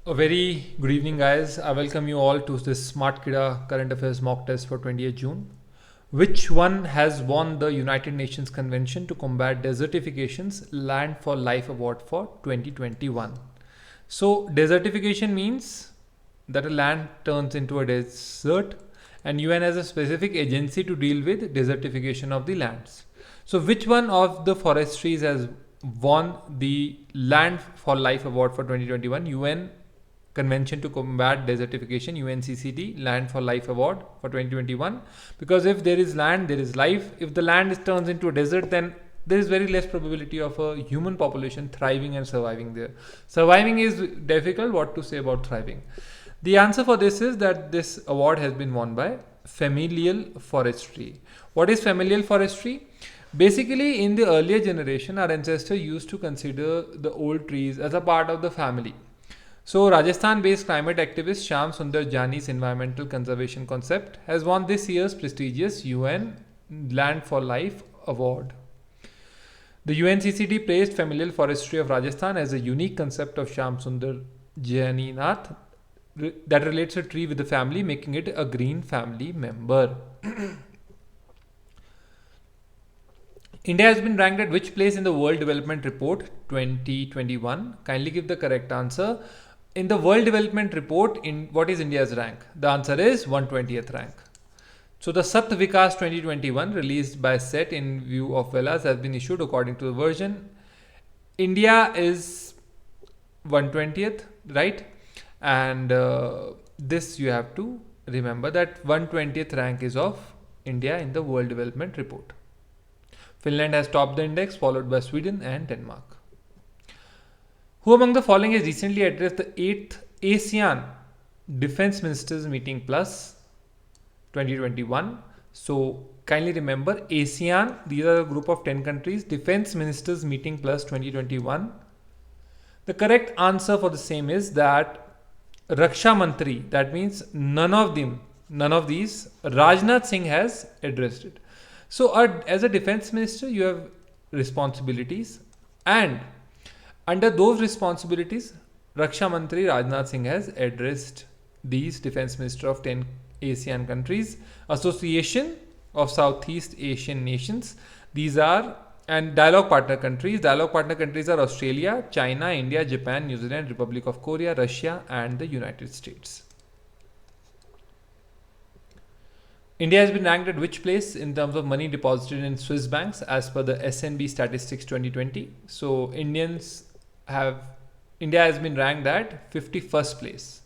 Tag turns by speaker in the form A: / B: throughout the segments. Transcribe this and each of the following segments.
A: A very good evening, guys. I welcome you all to this Smartkeeda Current Affairs mock test for 28th June. Which one has won the United Nations Convention to Combat Desertification's Land for Life Award for 2021? So, desertification means that a land turns into a desert, and UN has a specific agency to deal with desertification of the lands. So, which one of the forestries has won the Land for Life Award for 2021? UN Convention to Combat Desertification, UNCCD, Land for Life Award for 2021. Because if there is land, there is life. If the land turns into a desert, then there is very less probability of a human population thriving and surviving there. Surviving is difficult. What to say about thriving? The answer for this is that this award has been won by familial forestry. What is familial forestry? Basically, in the earlier generation, our ancestors used to consider the old trees as a part of the family. So, Rajasthan-based climate activist Shyam Sundar Jani's environmental conservation concept has won this year's prestigious UN Land for Life Award. The UNCCD praised familial forestry of Rajasthan as a unique concept of Shyam Sundar Jani that relates a tree with the family, making it a green family member. India has been ranked at which place in the World Development Report 2021? Kindly give the correct answer. In the World Development Report, what is India's rank? The answer is 120th rank. So the Sat Vikas 2021 released by SET in view of Velas has been issued according to the version. India is 120th, right? And this you have to remember that 120th rank is of India in the World Development Report. Finland has topped the index, followed by Sweden and Denmark. Who among the following has recently addressed the 8th ASEAN Defense Ministers Meeting Plus 2021? So kindly remember ASEAN, these are a group of 10 countries, Defense Ministers Meeting Plus 2021. The correct answer for the same is that Raksha Mantri, that means none of these, Rajnath Singh has addressed it. So as a defense minister, you have responsibilities, and under those responsibilities, Raksha Mantri Rajnath Singh has addressed these defense minister of 10 ASEAN countries, Association of Southeast Asian Nations. These are and dialogue partner countries. Dialogue partner countries are Australia, China, India, Japan, New Zealand, Republic of Korea, Russia, and the United States. India has been ranked at which place in terms of money deposited in Swiss banks as per the SNB statistics 2020? So India has been ranked at 51st place.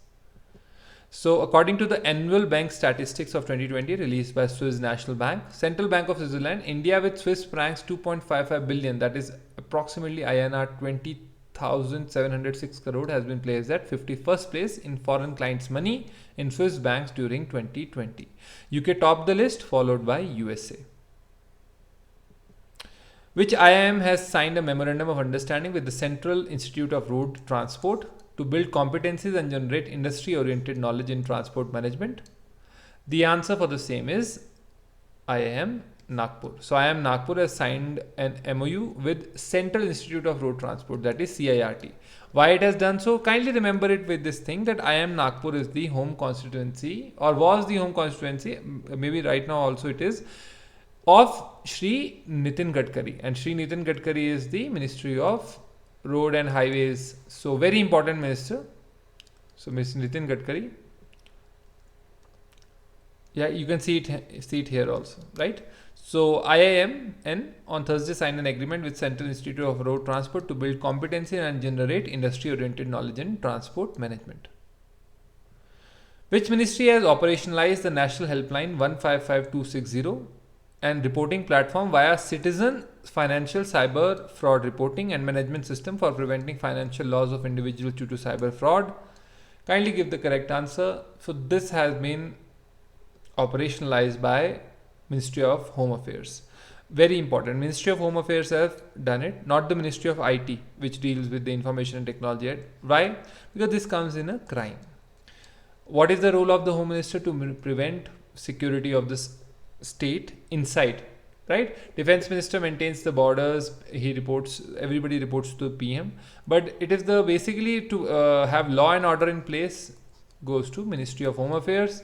A: So according to the annual bank statistics of 2020 released by Swiss National Bank, Central Bank of Switzerland, India with Swiss francs 2.55 billion, that is approximately INR 20,706 crore, has been placed at 51st place in foreign clients' money in Swiss banks during 2020. UK topped the list, followed by USA. Which IIM has signed a Memorandum of Understanding with the Central Institute of Road Transport to build competencies and generate industry-oriented knowledge in transport management? The answer for the same is IIM Nagpur. So IIM Nagpur has signed an MOU with Central Institute of Road Transport, that is CIRT. Why it has done so? Kindly remember it with this thing that IIM Nagpur is the home constituency, or was the home constituency, maybe right now also it is, of Shri Nitin Gadkari. And Shri Nitin Gadkari is the Ministry of Road and Highways. So very important minister. So Mr. Nitin Gadkari. Yeah, you can see it here also, right? So IIMN on Thursday signed an agreement with Central Institute of Road Transport to build competency and generate industry-oriented knowledge in transport management. Which ministry has operationalized the National Helpline 155260 and reporting platform via Citizen Financial Cyber Fraud Reporting and Management System for preventing financial loss of individuals due to cyber fraud? Kindly give the correct answer. So this has been operationalized by Ministry of Home Affairs. Very important. Ministry of Home Affairs have done it, not the Ministry of IT, which deals with the information and technology. Why? Because this comes in a crime. What is the role of the Home Minister to prevent security of this state inside right? Defense minister maintains the borders. He reports, everybody reports to the PM. But it is the basically to have law and order in place goes to Ministry of Home Affairs,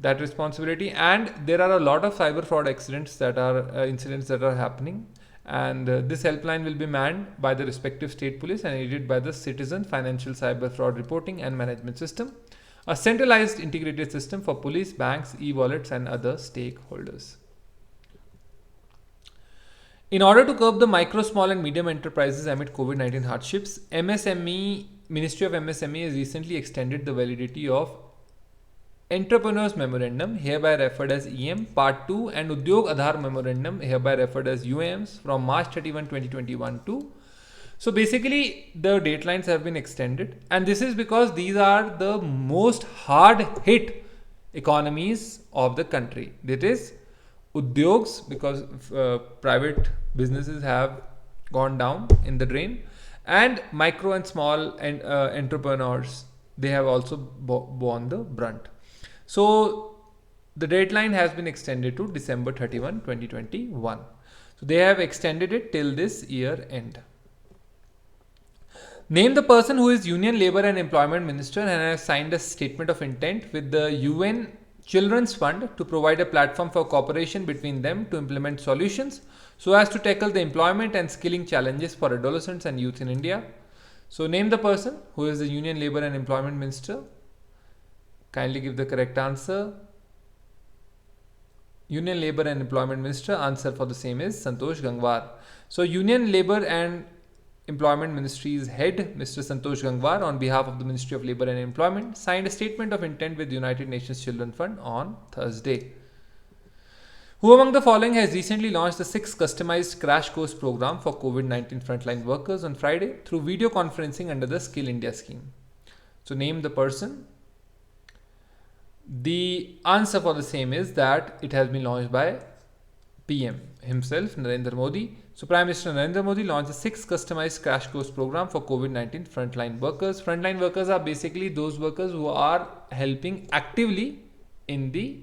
A: that responsibility. And there are a lot of cyber fraud incidents that are happening. And this helpline will be manned by the respective state police and aided by the Citizen Financial Cyber Fraud Reporting and Management System, a centralized integrated system for police, banks, e-wallets and other stakeholders. In order to curb the micro, small and medium enterprises amid COVID-19 hardships, Ministry of MSME has recently extended the validity of Entrepreneurs Memorandum, hereby referred as EM, Part 2, and Udyog Aadhaar Memorandum, hereby referred as UAMs, from March 31, 2021 to. So basically, the deadlines have been extended, and this is because these are the most hard hit economies of the country. That is, Udyogs, because private businesses have gone down in the drain, and micro and small and entrepreneurs, they have also borne the brunt. So the deadline has been extended to December 31, 2021. So they have extended it till this year end. Name the person who is Union Labour and Employment Minister and has signed a statement of intent with the UN Children's Fund to provide a platform for cooperation between them to implement solutions so as to tackle the employment and skilling challenges for adolescents and youth in India. So name the person who is the Union Labour and Employment Minister. Kindly give the correct answer. Union Labour and Employment Minister, answer for the same is Santosh Gangwar. So Union Labour and Employment Ministry's head, Mr. Santosh Gangwar, on behalf of the Ministry of Labour and Employment, signed a statement of intent with the United Nations Children Fund on Thursday. Who among the following has recently launched the 6th customized crash course program for COVID-19 frontline workers on Friday through video conferencing under the Skill India scheme? So name the person. The answer for the same is that it has been launched by PM himself, Narendra Modi. So Prime Minister Narendra Modi launched a 6th customized crash course program for COVID-19 frontline workers. Frontline workers are basically those workers who are helping actively in the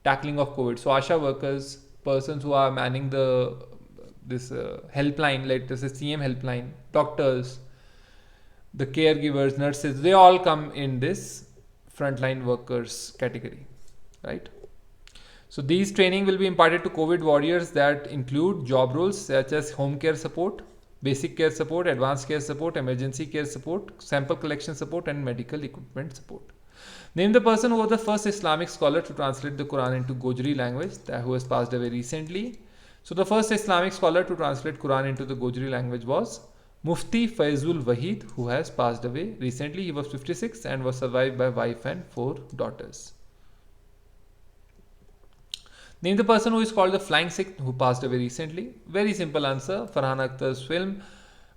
A: tackling of COVID. So ASHA workers, persons who are manning this helpline, like this is CM helpline, doctors, the caregivers, nurses, they all come in this frontline workers category, right? So these training will be imparted to COVID warriors that include job roles such as home care support, basic care support, advanced care support, emergency care support, sample collection support and medical equipment support. Name the person who was the first Islamic scholar to translate the Quran into Gojri language, who has passed away recently. So the first Islamic scholar to translate Quran into the Gojri language was Mufti Faizul Wahid, who has passed away recently. He was 56 and was survived by wife and 4 daughters. Name the person who is called the Flying Sikh, who passed away recently. Very simple answer, Farhan Akhtar's film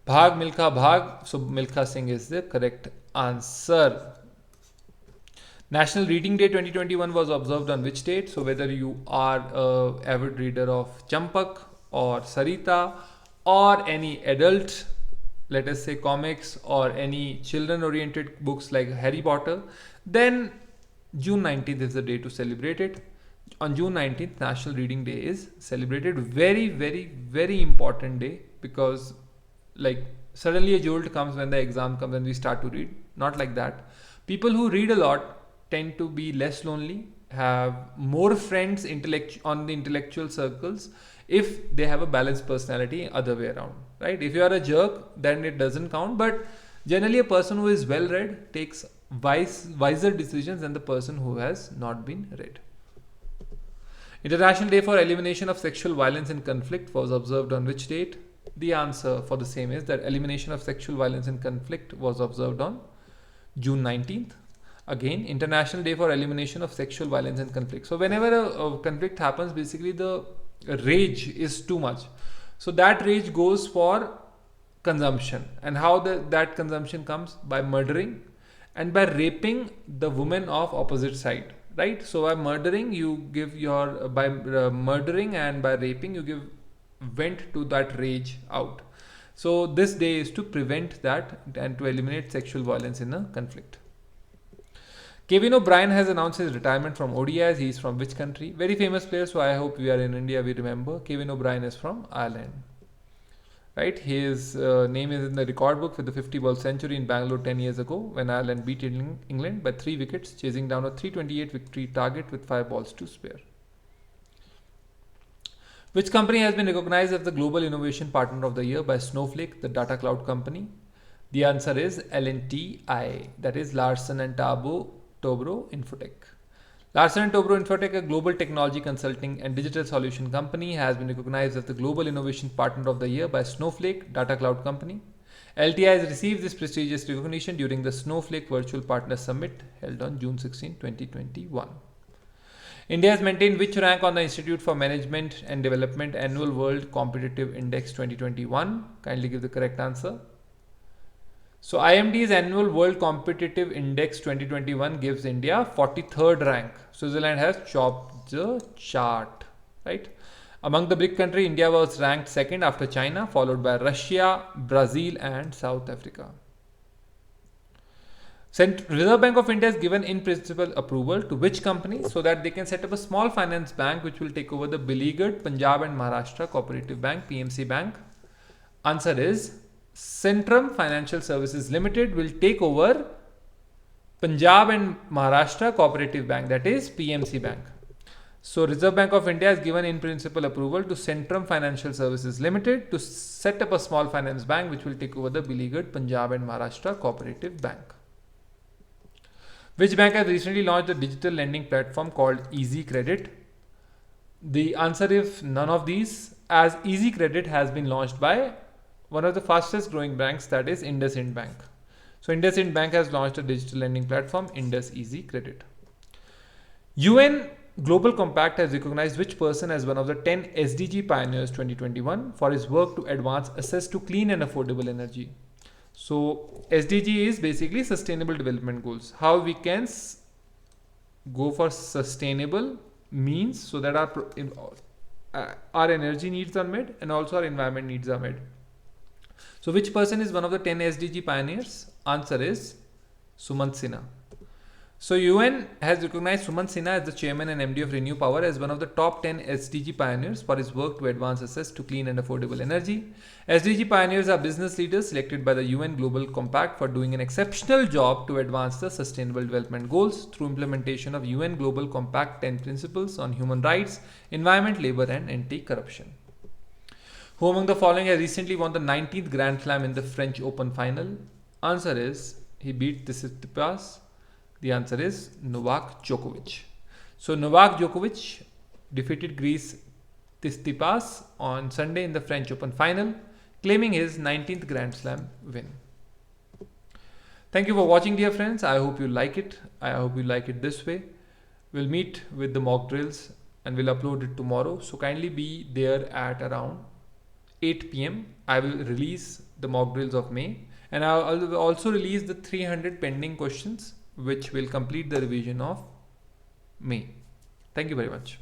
A: Bhag Milkha Bhag. So Milkha Singh is the correct answer. National Reading Day 2021 was observed on which date? So whether you are an avid reader of Champak or Sarita or any adult, let us say comics, or any children oriented books like Harry Potter, then June 19th is the day to celebrate it. On June 19th, National Reading Day is celebrated. Very, very, very important day, because like suddenly a jolt comes when the exam comes and we start to read. Not like that. People who read a lot tend to be less lonely, have more friends on the intellectual circles if they have a balanced personality, other way around, right? If you are a jerk, then it doesn't count, but generally a person who is well read takes wiser decisions than the person who has not been read. International Day for Elimination of Sexual Violence in Conflict was observed on which date? The answer for the same is that elimination of sexual violence in conflict was observed on June 19th. Again, International Day for Elimination of Sexual Violence and Conflict. So whenever a conflict happens, basically the rage is too much. So that rage goes for consumption. And how that consumption comes? By murdering and by raping the woman of opposite side, right? So by murdering, you give murdering and by raping, you give vent to that rage out. So this day is to prevent that and to eliminate sexual violence in a conflict. Kevin O'Brien has announced his retirement from ODIs. He is from which country? Very famous player, so I hope we are in India, we remember. Kevin O'Brien is from Ireland. Right, his name is in the record book with the 50-ball century in Bangalore 10 years ago when Ireland beat England by 3 wickets, chasing down a 328 victory target with 5 balls to spare. Which company has been recognized as the Global Innovation Partner of the Year by Snowflake, the data cloud company? The answer is LNTI, that is Larsen & Toubro Infotech. Larsen & Toubro Infotech, a global technology consulting and digital solution company, has been recognized as the Global Innovation Partner of the Year by Snowflake, data cloud company. LTI has received this prestigious recognition during the Snowflake Virtual Partner Summit held on June 16, 2021. India has maintained which rank on the Institute for Management and Development Annual World Competitive Index 2021? Kindly give the correct answer. So IMD's Annual World Competitive Index 2021 gives India 43rd rank. Switzerland has chopped the chart, right? Among the BRIC countries, India was ranked second after China, followed by Russia, Brazil and South Africa. Reserve Bank of India has given in principle approval to which company so that they can set up a small finance bank which will take over the beleaguered Punjab and Maharashtra Cooperative Bank, PMC Bank? Answer is Centrum Financial Services Limited will take over Punjab and Maharashtra Cooperative Bank, that is PMC Bank. So Reserve Bank of India has given in principle approval to Centrum Financial Services Limited to set up a small finance bank which will take over the beleaguered Punjab and Maharashtra Cooperative Bank. Which bank has recently launched a digital lending platform called Easy Credit? The answer is none of these, as Easy Credit has been launched by one of the fastest growing banks, that is IndusInd Bank. So IndusInd Bank has launched a digital lending platform, Indus Easy Credit. UN Global Compact has recognized which person as one of the 10 SDG pioneers 2021 for his work to advance access to clean and affordable energy. So SDG is basically Sustainable Development Goals. How we can go for sustainable means so that our energy needs are met and also our environment needs are met. So which person is one of the 10 SDG pioneers? Answer is Sumant Sinha. So UN has recognized Sumant Sinha as the chairman and MD of Renew Power as one of the top 10 SDG pioneers for his work to advance access to clean and affordable energy. SDG pioneers are business leaders selected by the UN Global Compact for doing an exceptional job to advance the Sustainable Development Goals through implementation of UN Global Compact 10 principles on human rights, environment, labor and anti-corruption. Who among the following has recently won the 19th Grand Slam in the French Open final? Answer is he beat Tsitsipas. The answer is Novak Djokovic. So Novak Djokovic defeated Greece Tsitsipas on Sunday in the French Open final, claiming his 19th Grand Slam win. Thank you for watching, dear friends. I hope you like it. I hope you like it this way. We'll meet with the mock drills and we'll upload it tomorrow. So kindly be there at around 8 p.m. I will release the mock drills of May, and I'll also release the 300 pending questions which will complete the revision of May. Thank you very much.